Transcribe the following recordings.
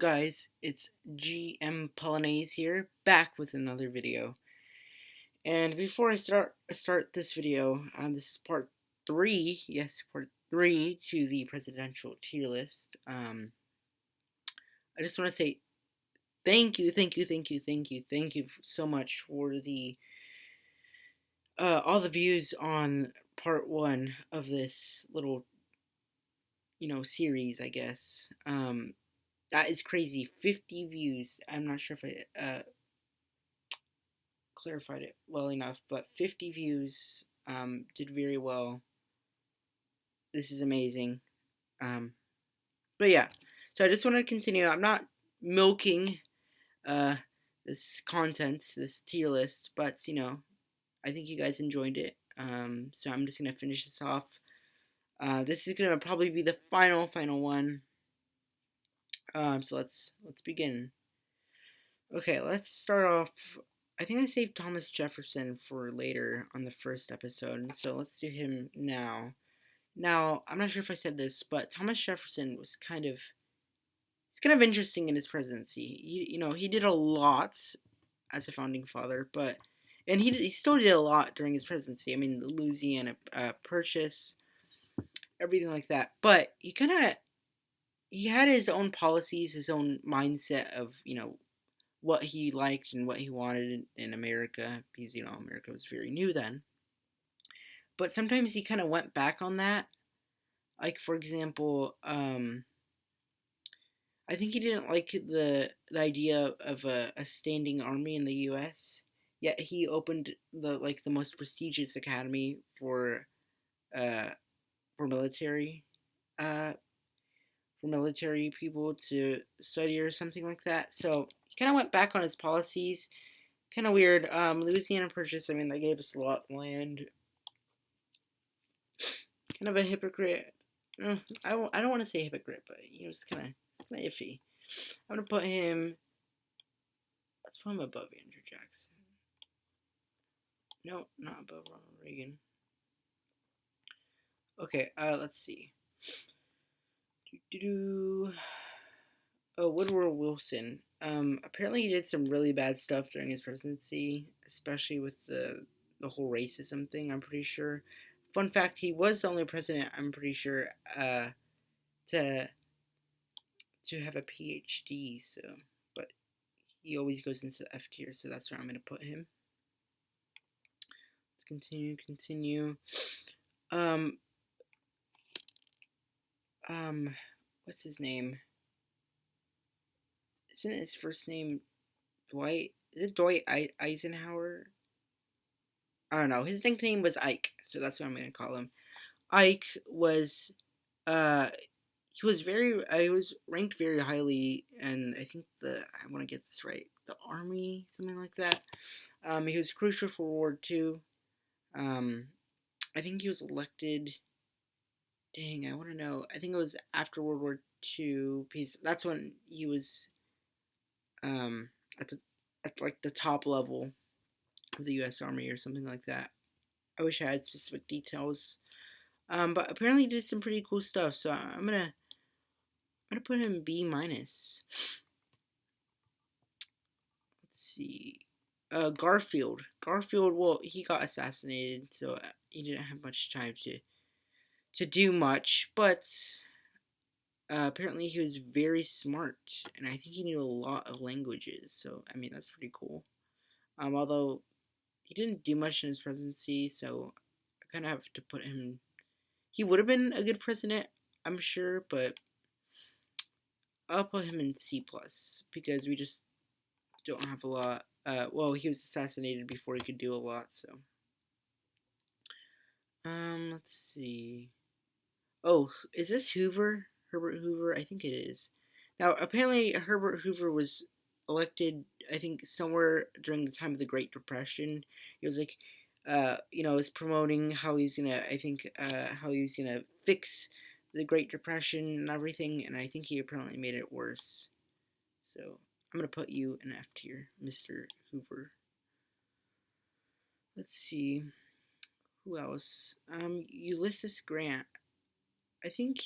Guys, it's GM Polonaise here, back with another video. And before I start this video, this is part three. Yes, part three to the presidential tier list. I just want to say thank you so much for the all the views on part one of this little series. I guess that is crazy. 50 views. I'm not sure if I clarified it well enough, but 50 views, did very well. This is amazing. Um, but yeah, so I just want to continue. I'm not milking uh, this content, this tier list, but I think you guys enjoyed it. So I'm just gonna finish this off. This is gonna probably be the final one. So let's begin. Okay, let's start off. I think I saved Thomas Jefferson for later on the first episode, so let's do him now. Now, I'm not sure if I said this, but Thomas Jefferson was it's kind of interesting in his presidency. He did a lot as a founding father, but and he still did a lot during his presidency. I mean, the Louisiana Purchase, everything like that. But he had his own policies, his own mindset of what he liked and what he wanted in America, because America was very new then. But sometimes he kind of went back on that. Like for example, I think he didn't like the idea of a standing army in the U.S. Yet he opened the most prestigious academy uh for military uh for military people to study or something like that. So he kind of went back on his policies. Kind of weird. Louisiana Purchase. I mean, they gave us a lot of land. Kind of a hypocrite. I don't want to say hypocrite, but it's kind of iffy. I'm gonna put him. Let's put him above Andrew Jackson. No, not above Ronald Reagan. Okay, let's see. Oh, Woodrow Wilson. Apparently he did some really bad stuff during his presidency, especially with the whole racism thing. I'm pretty sure. Fun fact: he was the only president. I'm pretty sure to have a PhD. So, but he always goes into the F tier, so that's where I'm gonna put him. Let's continue. Um, what's his name? Isn't his first name Dwight? Is it Dwight Eisenhower? I don't know. His nickname was Ike, so that's what I'm gonna call him. Ike was, uh, he was ranked very highly, and I think I want to get this right, the Army, something like that. He was crucial for World War II. Um, I think he was elected. Dang, I want to know. I think it was after World War II, because that's when he was um, at like the top level of the U.S. Army or something like that. I wish I had specific details. But apparently he did some pretty cool stuff. So I'm gonna put him B minus. Let's see. Garfield. Garfield. Well, he got assassinated, so he didn't have much time to do much. But apparently he was very smart, and I think he knew a lot of languages. So I mean that's pretty cool. Although he didn't do much in his presidency, so I kind of have to put him. He would have been a good president, I'm sure, but I'll put him in C plus because we just don't have a lot. Well, he was assassinated before he could do a lot, so. Let's see. Oh, is this Hoover? Herbert Hoover? I think it is. Now, apparently, Herbert Hoover was elected, I think, somewhere during the time of the Great Depression. He was like, was promoting how he was gonna, I think, how he was gonna fix the Great Depression and everything, and I think he apparently made it worse. So, I'm gonna put you in F tier, Mr. Hoover. Let's see. Who else? Ulysses Grant. I think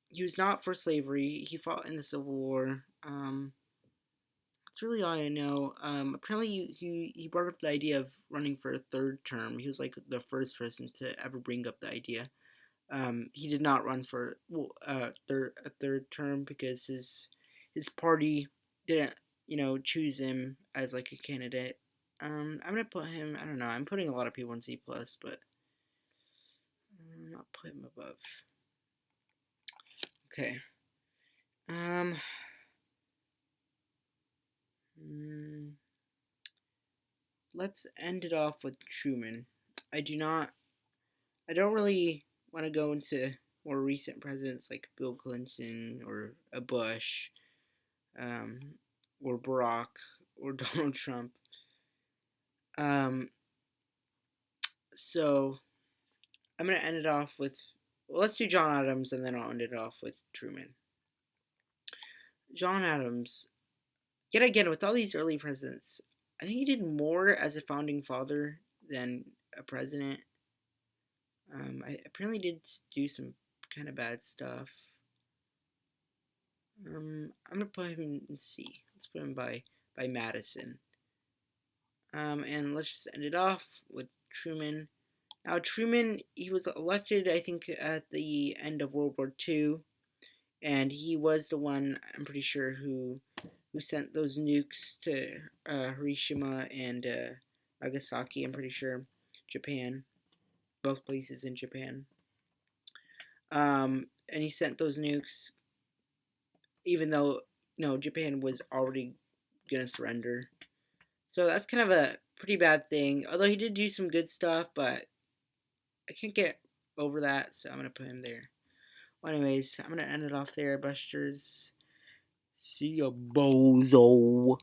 he was not for slavery. He fought in the Civil War. That's really all I know. Apparently, he brought up the idea of running for a third term. He was like the first person to ever bring up the idea. He did not run for a third term because his party didn't choose him as like a candidate. I'm gonna put him. I don't know. I'm putting a lot of people in C plus, but I'm not putting him above. Okay. Um. mm, let's end it off with Truman. I do not. I don't really want to go into more recent presidents like Bill Clinton or a Bush, um, or Barack or Donald Trump. Um, so I'm gonna end it off with. Well, let's do John Adams, and then I'll end it off with Truman. John Adams, yet again, with all these early presidents, I think he did more as a founding father than a president. I apparently did do some kind of bad stuff. I'm gonna put him in C. Let's put him by Madison. And let's just end it off with Truman. Now Truman, he was elected, I think, at the end of World War II, and he was the one, I'm pretty sure, who sent those nukes to Hiroshima and Nagasaki. I'm pretty sure, Japan, both places in Japan. And he sent those nukes, even though Japan was already gonna surrender. So that's kind of a pretty bad thing. Although he did do some good stuff, but I can't get over that, so I'm gonna put him there. Well, anyways, I'm gonna end it off there, Busters. See ya, bozo.